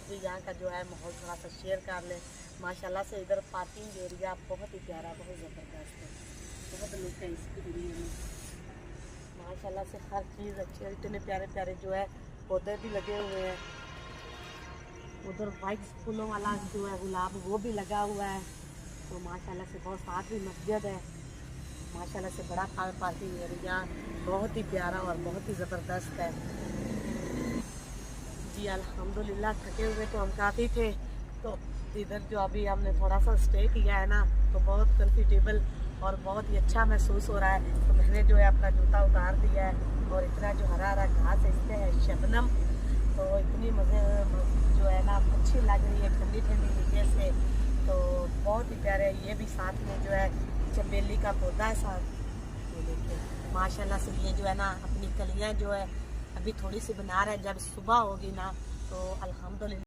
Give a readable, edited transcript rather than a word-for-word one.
भी यहाँ का जो है माहौल थोड़ा सा शेयर कर लें। माशाल्लाह से इधर पार्किंग एरिया बहुत ही प्यारा, बहुत ज़बरदस्त है, बहुत लुक है इसकी एरिया में। माशाल्लाह से हर चीज़ अच्छी है, इतने प्यारे प्यारे जो है पौधे भी लगे हुए हैं। उधर वाइट फूलों वाला जो है गुलाब वो भी लगा हुआ है। तो माशाल्लाह से बहुत साथ भी मस्जिद है। माशाल्लाह से बड़ा कार पार्किंग एरिया बहुत ही प्यारा और बहुत ही ज़बरदस्त है। जी अल्हम्दुलिल्लाह थके हुए तो हम काफ़ी थे, तो इधर जो अभी हमने थोड़ा सा स्टे किया है ना, तो बहुत कंफर्टेबल और बहुत ही अच्छा महसूस हो रहा है। तो मैंने जो है अपना जूता उतार दिया है और इतना जो हरा हरा घास है, इससे है शबनम, तो इतनी मज़े जो है ना अच्छी लग रही है ठंडी ठंडी नीचे से। तो बहुत ही प्यारे। ये भी साथ में जो है चमेली का पौधा है साथ, ये देखिए माशाल्लाह से। ये जो है ना अपनी कलियां जो है अभी थोड़ी सी बना रहे हैं, जब सुबह होगी ना तो अल्हम्दुलिल्लाह